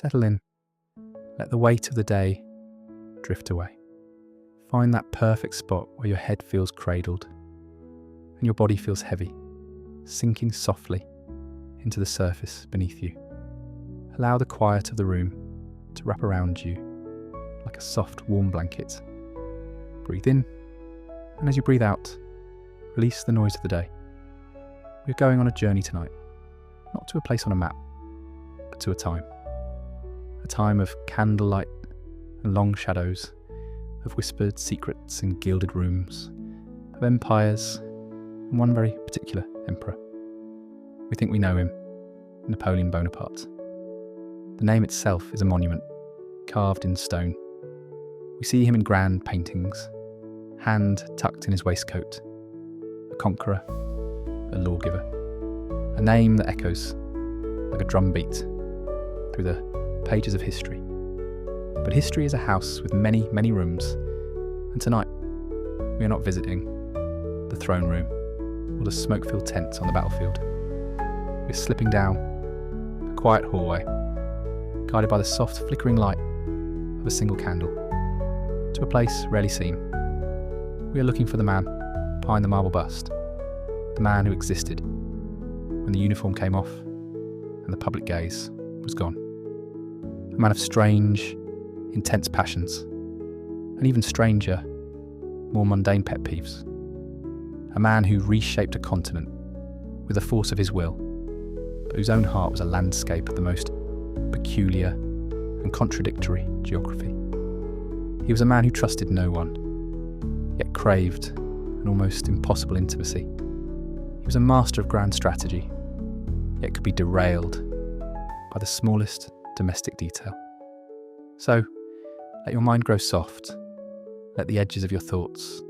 Settle in. Let the weight of the day drift away. Find that perfect spot where your head feels cradled and your body feels heavy, sinking softly into the surface beneath you. Allow the quiet of the room to wrap around you like a soft, warm blanket. Breathe in, and as you breathe out, release the noise of the day. We're going on a journey tonight, not to a place on a map, but to a time. A time of candlelight and long shadows, of whispered secrets in gilded rooms, of empires, and one very particular emperor. We think we know him, Napoleon Bonaparte. The name itself is a monument, carved in stone. We see him in grand paintings, hand tucked in his waistcoat, a conqueror, a lawgiver, a name that echoes like a drumbeat through the pages of history. But history is a house with many, many rooms, and tonight we are not visiting the throne room or the smoke-filled tent on the battlefield. We're slipping down a quiet hallway, guided by the soft flickering light of a single candle, to a place rarely seen. We are looking for the man behind the marble bust, the man who existed when the uniform came off and the public gaze was gone. A man of strange, intense passions, and even stranger, more mundane pet peeves. A man who reshaped a continent with the force of his will, but whose own heart was a landscape of the most peculiar and contradictory geography. He was a man who trusted no one, yet craved an almost impossible intimacy. He was a master of grand strategy, yet could be derailed by the smallest domestic detail. So, let your mind grow soft, let the edges of your thoughts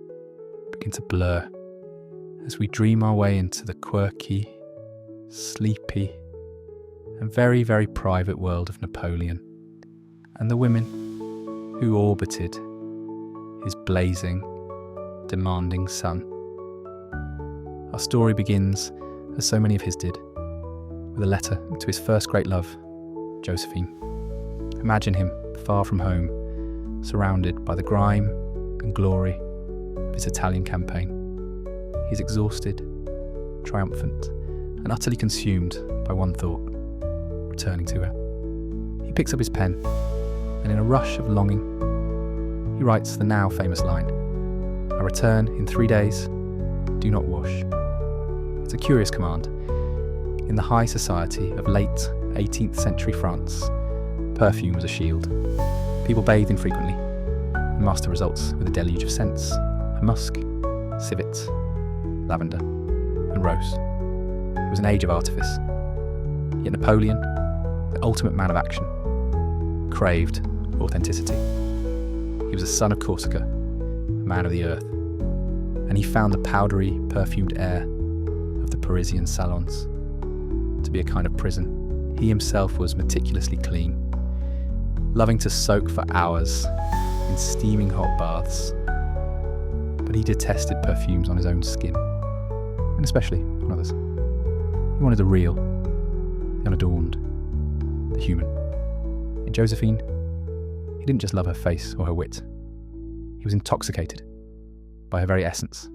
begin to blur as we dream our way into the quirky, sleepy, and very, very private world of Napoleon and the women who orbited his blazing, demanding sun. Our story begins, as so many of his did, with a letter to his first great love, Josephine. Imagine him far from home, surrounded by the grime and glory of his Italian campaign. He is exhausted, triumphant, and utterly consumed by one thought: returning to her. He picks up his pen, and in a rush of longing, he writes the now famous line, "I return in 3 days, do not wash." It's a curious command. In the high society of late 18th century France, perfume was a shield. People bathed infrequently, and master results with a deluge of scents: musk, civet, lavender, and rose. It was an age of artifice. Yet Napoleon, the ultimate man of action, craved authenticity. He was a son of Corsica, a man of the earth, and he found the powdery, perfumed air of the Parisian salons to be a kind of prison. He himself was meticulously clean, loving to soak for hours in steaming hot baths, but he detested perfumes on his own skin, and especially on others. He wanted the real, the unadorned, the human. In Josephine, he didn't just love her face or her wit. He was intoxicated by her very essence.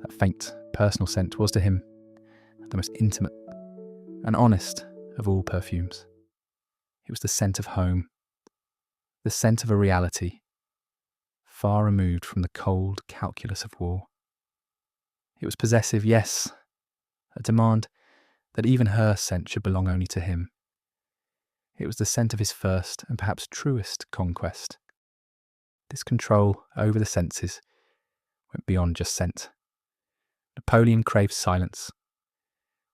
That faint, personal scent was to him the most intimate and honest of all perfumes. It was the scent of home, the scent of a reality far removed from the cold calculus of war. It was possessive, yes, a demand that even her scent should belong only to him. It was the scent of his first and perhaps truest conquest. This control over the senses went beyond just scent. Napoleon craved silence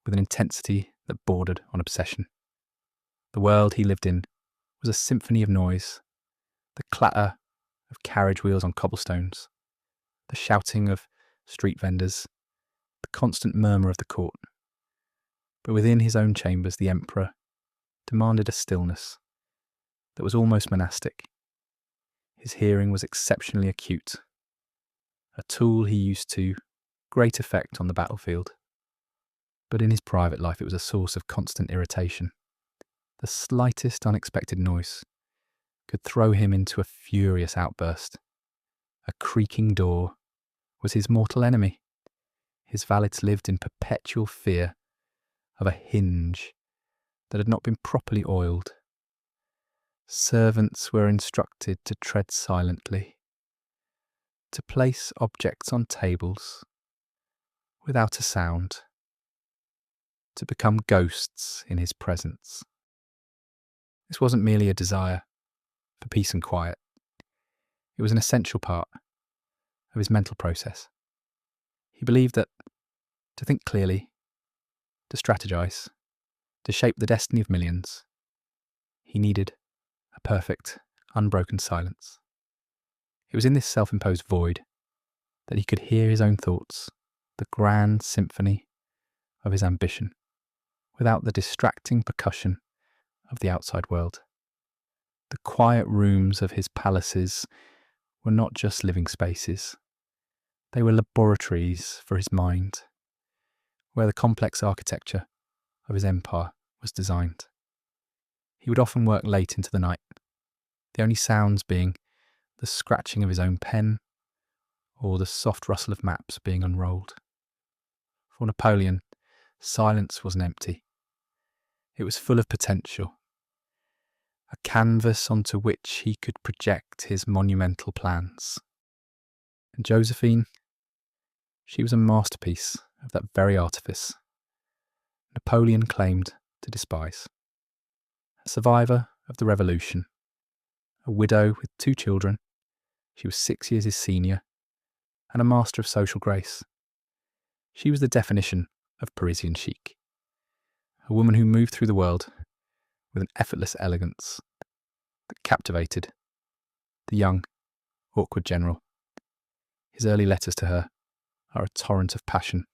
with an intensity that bordered on obsession. The world he lived in was a symphony of noise, the clatter of carriage wheels on cobblestones, the shouting of street vendors, the constant murmur of the court. But within his own chambers, the emperor demanded a stillness that was almost monastic. His hearing was exceptionally acute, a tool he used to great effect on the battlefield. But in his private life, it was a source of constant irritation. The slightest unexpected noise could throw him into a furious outburst. A creaking door was his mortal enemy. His valets lived in perpetual fear of a hinge that had not been properly oiled. Servants were instructed to tread silently, to place objects on tables without a sound, to become ghosts in his presence. This wasn't merely a desire for peace and quiet. It was an essential part of his mental process. He believed that to think clearly, to strategize, to shape the destiny of millions, he needed a perfect, unbroken silence. It was in this self-imposed void that he could hear his own thoughts, the grand symphony of his ambition, without the distracting percussion of the outside world. The quiet rooms of his palaces were not just living spaces. They were laboratories for his mind, where the complex architecture of his empire was designed. He would often work late into the night, the only sounds being the scratching of his own pen or the soft rustle of maps being unrolled. For Napoleon, silence wasn't empty. It was full of potential, a canvas onto which he could project his monumental plans. And Josephine, she was a masterpiece of that very artifice Napoleon claimed to despise. A survivor of the revolution, a widow with 2 children, she was 6 years his senior, and a master of social grace. She was the definition of Parisian chic, a woman who moved through the world with an effortless elegance that captivated the young, awkward general. His early letters to her are a torrent of passion,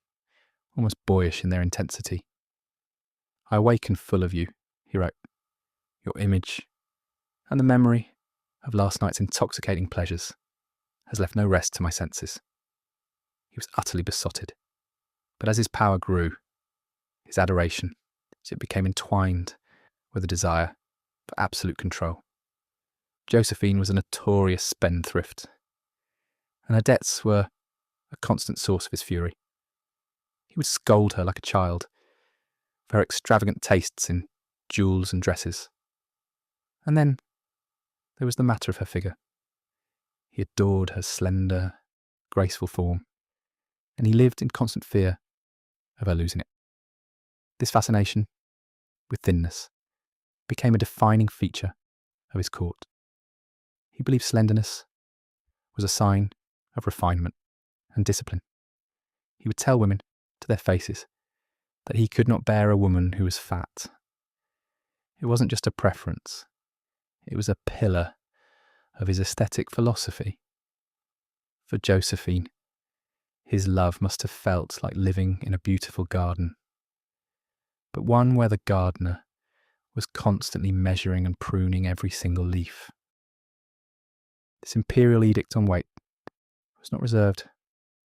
almost boyish in their intensity. "I awaken full of you," he wrote, "your image, and the memory of last night's intoxicating pleasures has left no rest to my senses." He was utterly besotted, but as his power grew, his adoration, as it became entwined with a desire for absolute control. Josephine was a notorious spendthrift, and her debts were a constant source of his fury. He would scold her like a child for her extravagant tastes in jewels and dresses. And then there was the matter of her figure. He adored her slender, graceful form, and he lived in constant fear of her losing it. This fascination with thinness became a defining feature of his court. He believed slenderness was a sign of refinement and discipline. He would tell women to their faces that he could not bear a woman who was fat. It wasn't just a preference, it was a pillar of his aesthetic philosophy. For Josephine, his love must have felt like living in a beautiful garden, but one where the gardener was constantly measuring and pruning every single leaf. This imperial edict on weight was not reserved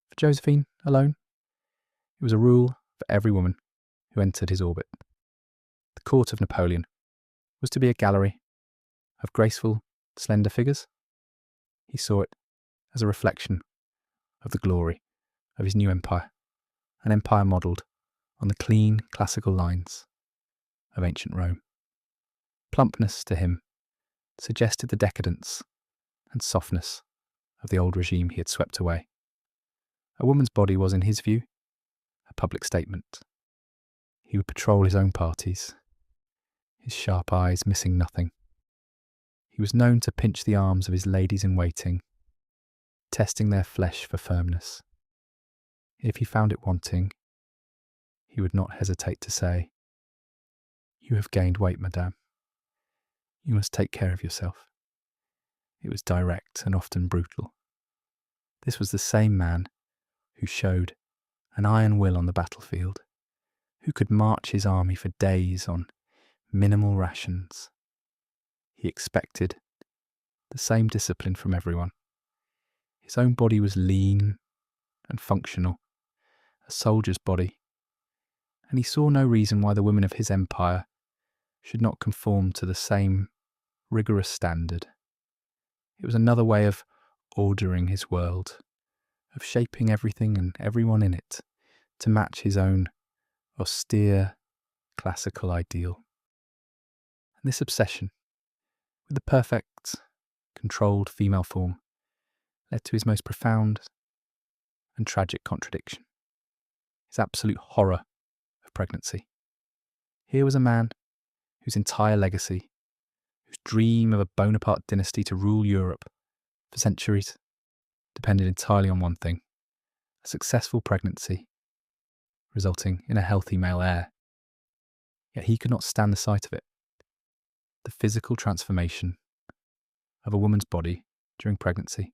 for Josephine alone. It was a rule for every woman who entered his orbit. The court of Napoleon was to be a gallery of graceful, slender figures. He saw it as a reflection of the glory of his new empire, an empire modelled on the clean, classical lines of ancient Rome. Plumpness to him suggested the decadence and softness of the old regime he had swept away. A woman's body was, in his view, a public statement. He would patrol his own parties, his sharp eyes missing nothing. He was known to pinch the arms of his ladies-in-waiting, testing their flesh for firmness. If he found it wanting, he would not hesitate to say, "You have gained weight, madame. You must take care of yourself." It was direct and often brutal. This was the same man who showed an iron will on the battlefield, who could march his army for days on minimal rations. He expected the same discipline from everyone. His own body was lean and functional, a soldier's body, and he saw no reason why the women of his empire should not conform to the same rigorous standard. It was another way of ordering his world, of shaping everything and everyone in it to match his own austere, classical ideal. And this obsession with the perfect, controlled female form led to his most profound and tragic contradiction, his absolute horror of pregnancy. Here was a man whose entire legacy, whose dream of a Bonaparte dynasty to rule Europe for centuries, depended entirely on one thing: a successful pregnancy, resulting in a healthy male heir. Yet he could not stand the sight of it. The physical transformation of a woman's body during pregnancy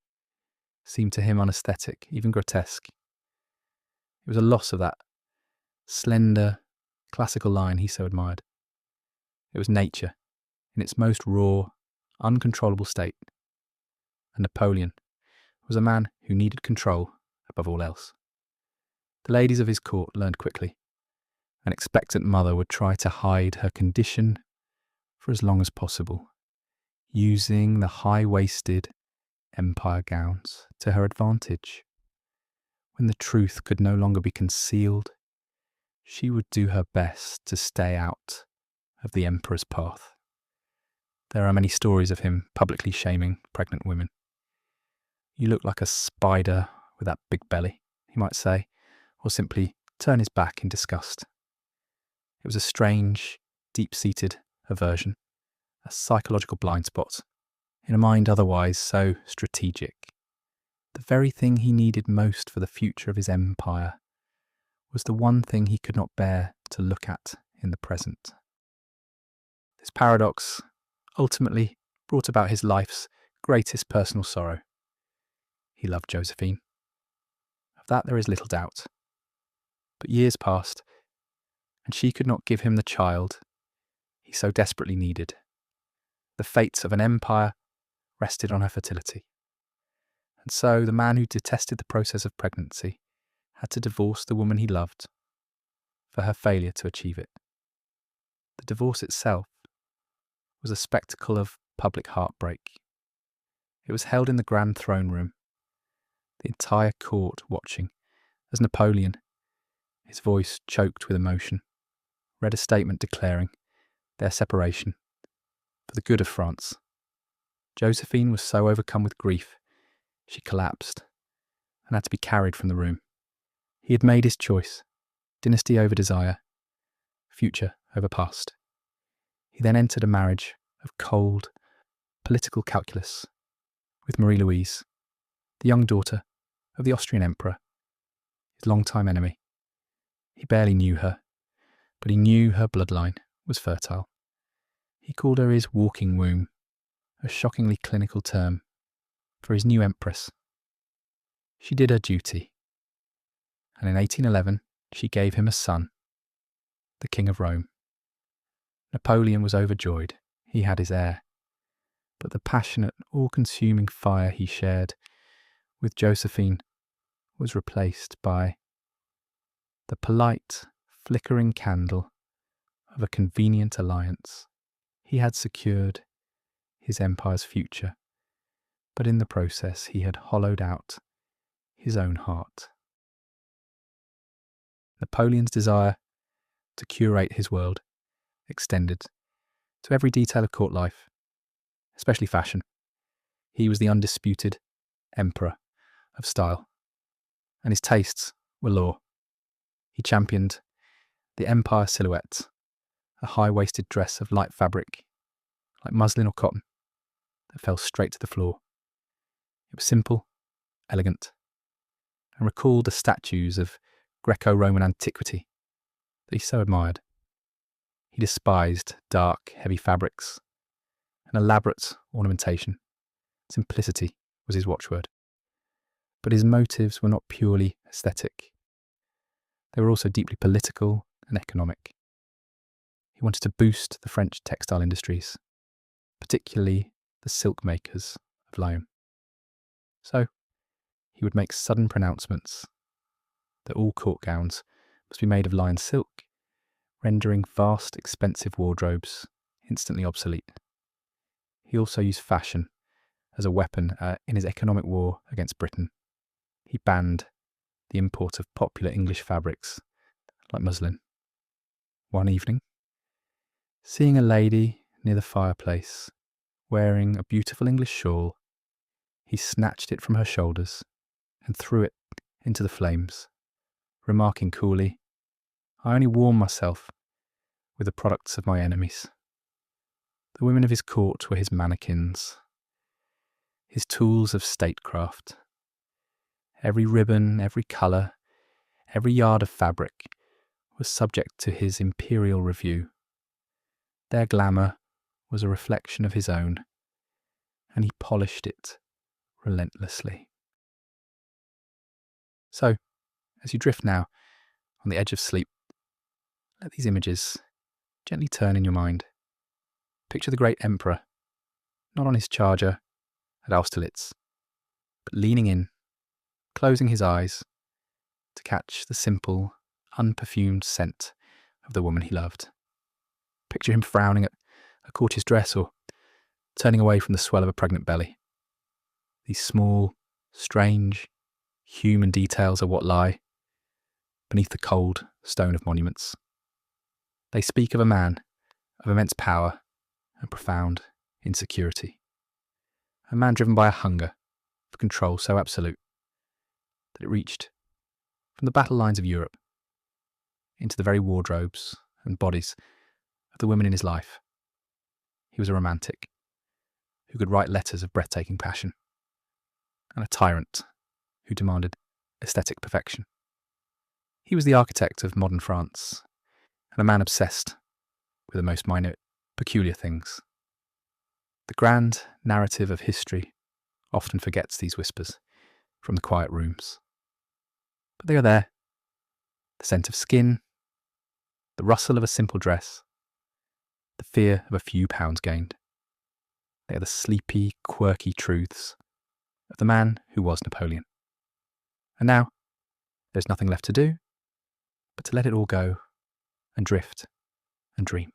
seemed to him unaesthetic, even grotesque. It was a loss of that slender, classical line he so admired. It was nature in its most raw, uncontrollable state. And Napoleon was a man who needed control above all else. The ladies of his court learned quickly. An expectant mother would try to hide her condition for as long as possible, using the high-waisted empire gowns to her advantage. When the truth could no longer be concealed, she would do her best to stay out of the emperor's path. There are many stories of him publicly shaming pregnant women. "You look like a spider with that big belly," he might say, or simply turn his back in disgust. It was a strange, deep-seated aversion, a psychological blind spot, in a mind otherwise so strategic. The very thing he needed most for the future of his empire was the one thing he could not bear to look at in the present. This paradox ultimately brought about his life's greatest personal sorrow. He loved Josephine. Of that there is little doubt. But years passed, and she could not give him the child he so desperately needed. The fate of an empire rested on her fertility. And so the man who detested the process of pregnancy had to divorce the woman he loved for her failure to achieve it. The divorce itself was a spectacle of public heartbreak. It was held in the grand throne room, the entire court watching as Napoleon, his voice choked with emotion, read a statement declaring their separation for the good of France. Josephine was so overcome with grief, she collapsed and had to be carried from the room. He had made his choice: dynasty over desire, future over past. He then entered a marriage of cold, political calculus with Marie-Louise, the young daughter of the Austrian emperor, his longtime enemy. He barely knew her, but he knew her bloodline was fertile. He called her his walking womb, a shockingly clinical term for his new empress. She did her duty, and in 1811 she gave him a son, the King of Rome. Napoleon was overjoyed. He had his heir. But the passionate, all-consuming fire he shared with Josephine was replaced by the polite, flickering candle of a convenient alliance. He had secured his empire's future, but in the process he had hollowed out his own heart. Napoleon's desire to curate his world extended to every detail of court life, especially fashion. He was the undisputed emperor of style, and his tastes were law. He championed the empire silhouette, a high-waisted dress of light fabric, like muslin or cotton, that fell straight to the floor. It was simple, elegant, and recalled the statues of Greco-Roman antiquity that he so admired. He despised dark, heavy fabrics and elaborate ornamentation. Simplicity was his watchword. But his motives were not purely aesthetic. They were also deeply political and economic. He wanted to boost the French textile industries, particularly the silk makers of Lyon. So, he would make sudden pronouncements that all court gowns must be made of Lyon silk, rendering vast, expensive wardrobes instantly obsolete. He also used fashion as a weapon in his economic war against Britain. He banned the import of popular English fabrics like muslin. One evening, seeing a lady near the fireplace wearing a beautiful English shawl, he snatched it from her shoulders and threw it into the flames, remarking coolly, "I only warm myself with the products of my enemies." The women of his court were his mannequins, his tools of statecraft. Every ribbon, every colour, every yard of fabric was subject to his imperial review. Their glamour was a reflection of his own, and he polished it relentlessly. So, as you drift now on the edge of sleep, let these images gently turn in your mind. Picture the great emperor, not on his charger at Austerlitz, but leaning in, closing his eyes to catch the simple, unperfumed scent of the woman he loved. Picture him frowning at a courtier's dress or turning away from the swell of a pregnant belly. These small, strange, human details are what lie beneath the cold stone of monuments. They speak of a man of immense power and profound insecurity. A man driven by a hunger for control so absolute that it reached from the battle lines of Europe into the very wardrobes and bodies of the women in his life. He was a romantic who could write letters of breathtaking passion, and a tyrant who demanded aesthetic perfection. He was the architect of modern France, and a man obsessed with the most minute, peculiar things. The grand narrative of history often forgets these whispers from the quiet rooms. But they are there. The scent of skin, the rustle of a simple dress, the fear of a few pounds gained. They are the sleepy, quirky truths of the man who was Napoleon. And now, there's nothing left to do but to let it all go and drift and dream.